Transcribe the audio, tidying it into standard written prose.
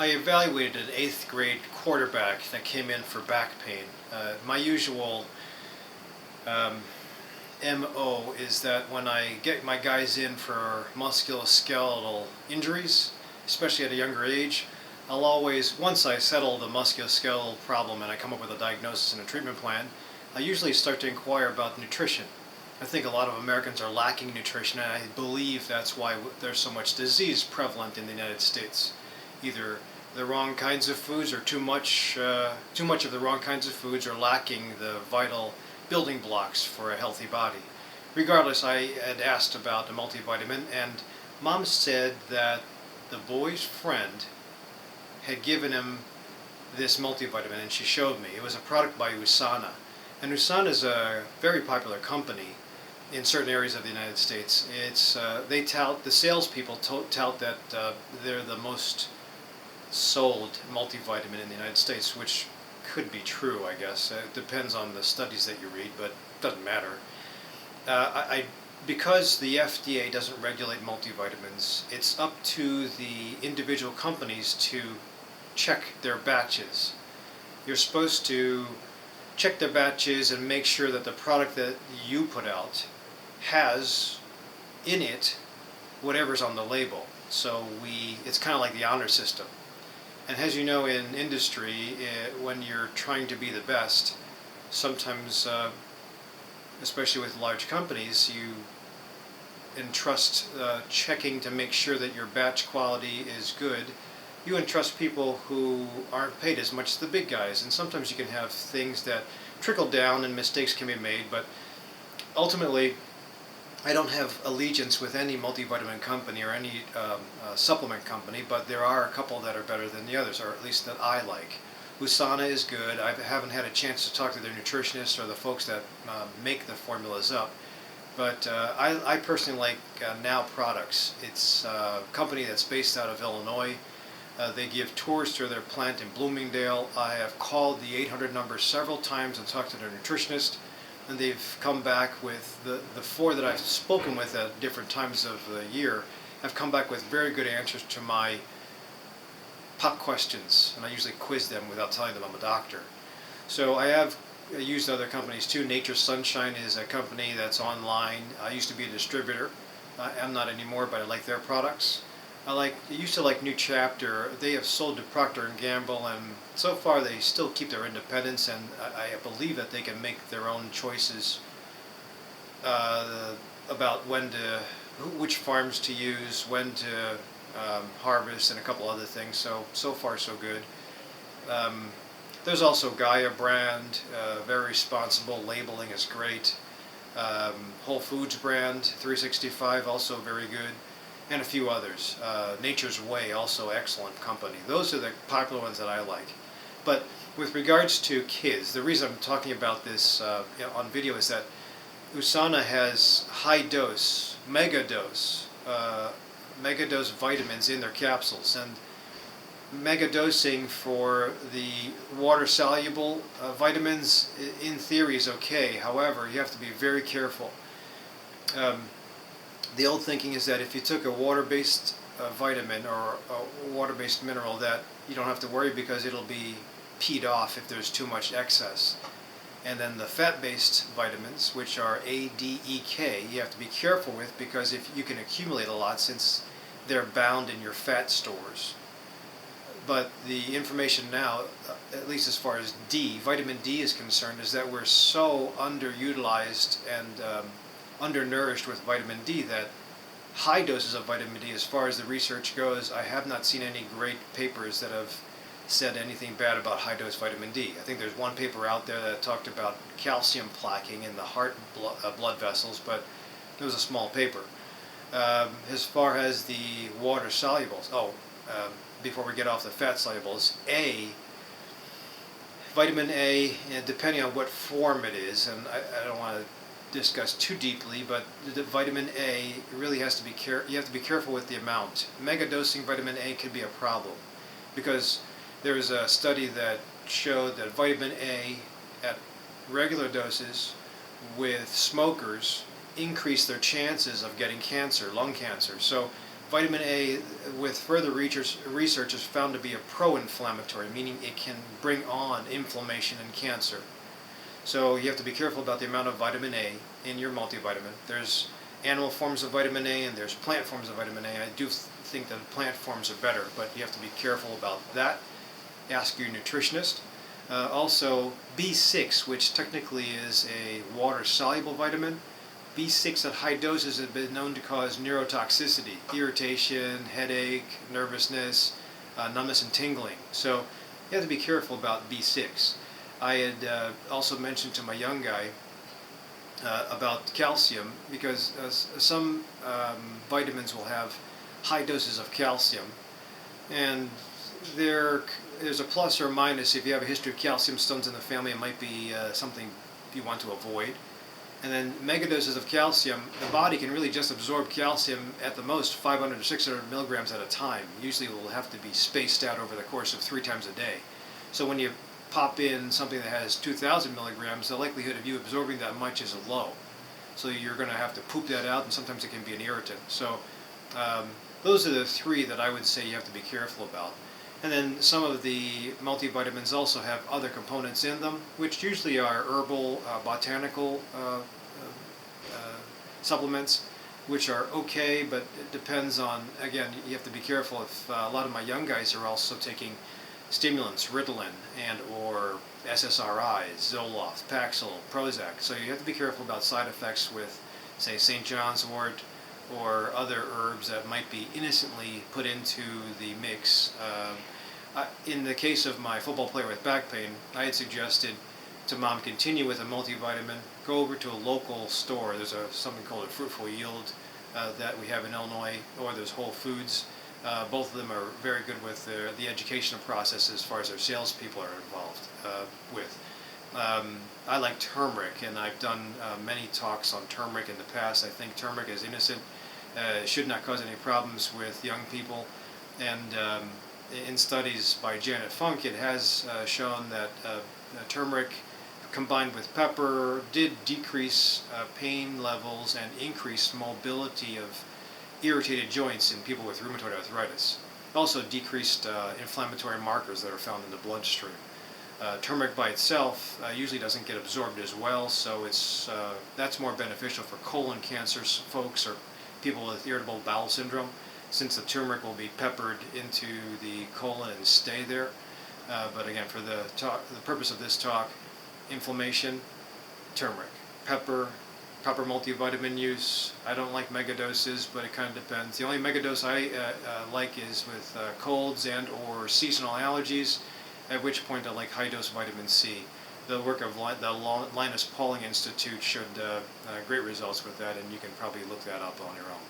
I evaluated an 8th grade quarterback that came in for back pain. My usual MO is that when I get my guys in for musculoskeletal injuries, especially at a younger age, I'll always, once I settle the musculoskeletal problem and I come up with a diagnosis and a treatment plan, I usually start to inquire about nutrition. I think a lot of Americans are lacking nutrition, and I believe that's why there's so much disease prevalent in the United States. Either the wrong kinds of foods or too much of the wrong kinds of foods, or lacking the vital building blocks for a healthy body. Regardless, I had asked about a multivitamin, and Mom said that the boy's friend had given him this multivitamin, and she showed me. It was a product by USANA. And USANA is a very popular company in certain areas of the United States. They tout, the salespeople tout that they're the most sold multivitamin in the United States, which could be true, I guess. It depends on the studies that you read, but it doesn't matter. Because the FDA doesn't regulate multivitamins, it's up to the individual companies to check their batches. You're supposed to check their batches and make sure that the product that you put out has in it whatever's on the label. So it's kind of like the honor system. And as you know, in industry, when you're trying to be the best, sometimes, especially with large companies, you entrust checking to make sure that your batch quality is good. You entrust people who aren't paid as much as the big guys, and sometimes you can have things that trickle down and mistakes can be made, but ultimately I don't have allegiance with any multivitamin company or any supplement company, but there are a couple that are better than the others, or at least that I like. USANA is good. I haven't had a chance to talk to their nutritionists or the folks that make the formulas up, but I personally like Now Products. It's a company that's based out of Illinois. They give tours to their plant in Bloomingdale. I have called the 800 number several times and talked to their nutritionist, and they've come back with, the 4 that I've spoken with at different times of the year have come back with very good answers to my pop questions, and I usually quiz them without telling them I'm a doctor. So I have used other companies too. Nature's Sunshine is a company that's online. I used to be a distributor. I'm not anymore, but I like their products. I used to like New Chapter. They have sold to Procter & Gamble, and so far they still keep their independence, and I believe that they can make their own choices about which farms to use, when to harvest, and a couple other things. So far so good. There's also Gaia brand, very responsible. Labeling is great. Whole Foods brand, 365, also very good. And a few others. Nature's Way, also excellent company. Those are the popular ones that I like. But with regards to kids, the reason I'm talking about this on video is that USANA has high dose, mega dose vitamins in their capsules. And mega dosing for the water-soluble vitamins, in theory, is okay. However, you have to be very careful. The old thinking is that if you took a water-based vitamin or a water-based mineral, that you don't have to worry because it'll be peed off if there's too much excess. And then the fat-based vitamins, which are A, D, E, K, you have to be careful with, because if you can accumulate a lot since they're bound in your fat stores. But the information now, at least as far as vitamin D is concerned, is that we're so underutilized and undernourished with vitamin D that high doses of vitamin D, as far as the research goes, I have not seen any great papers that have said anything bad about high dose vitamin D. I think there's one paper out there that talked about calcium plaquing in the heart blood vessels, but it was a small paper. As far as the water solubles, before we get off the fat solubles, vitamin A, depending on what form it is, and I don't want to discuss too deeply, but the vitamin A really has to be you have to be careful with the amount. Mega dosing vitamin A could be a problem, because there's a study that showed that vitamin A at regular doses with smokers increase their chances of getting cancer, lung cancer. So vitamin A, with further research, is found to be a pro-inflammatory, meaning it can bring on inflammation and cancer. So you have to be careful about the amount of vitamin A in your multivitamin. There's animal forms of vitamin A and there's plant forms of vitamin A. I do think that plant forms are better, but you have to be careful about that. Ask your nutritionist. Also, B6, which technically is a water-soluble vitamin. B6 at high doses has been known to cause neurotoxicity, irritation, headache, nervousness, numbness and tingling. So you have to be careful about B6. I had also mentioned to my young guy about calcium, because some vitamins will have high doses of calcium, and there's a plus or minus. If you have a history of calcium stones in the family, it might be something you want to avoid. And then megadoses of calcium, the body can really just absorb calcium at the most 500 to 600 milligrams at a time. Usually it will have to be spaced out over the course of 3 times a day. So when you pop in something that has 2,000 milligrams, the likelihood of you absorbing that much is low. So you're going to have to poop that out, and sometimes it can be an irritant. So those are the 3 that I would say you have to be careful about. And then some of the multivitamins also have other components in them, which usually are herbal, botanical supplements, which are okay, but it depends on, again, you have to be careful if a lot of my young guys are also taking stimulants, Ritalin, and or SSRIs, Zoloft, Paxil, Prozac. So you have to be careful about side effects with, say, St. John's wort or other herbs that might be innocently put into the mix. In the case of my football player with back pain, I had suggested to mom continue with a multivitamin, go over to a local store. There's something called a Fruitful Yield that we have in Illinois, or there's Whole Foods. Both of them are very good with the educational process as far as their salespeople are involved with. I like turmeric, and I've done many talks on turmeric in the past. I think turmeric is innocent, should not cause any problems with young people, and in studies by Janet Funk, it has shown that turmeric combined with pepper did decrease pain levels and increase mobility of irritated joints in people with rheumatoid arthritis. Also decreased inflammatory markers that are found in the bloodstream. Turmeric by itself usually doesn't get absorbed as well, so that's more beneficial for colon cancer folks or people with irritable bowel syndrome, since the turmeric will be peppered into the colon and stay there. But again, for the purpose of this talk, inflammation, turmeric. Pepper, proper multivitamin use. I don't like megadoses, but it kind of depends. The only megadose I like is with colds and or seasonal allergies, at which point I like high-dose vitamin C. The work of the Linus Pauling Institute showed great results with that, and you can probably look that up on your own.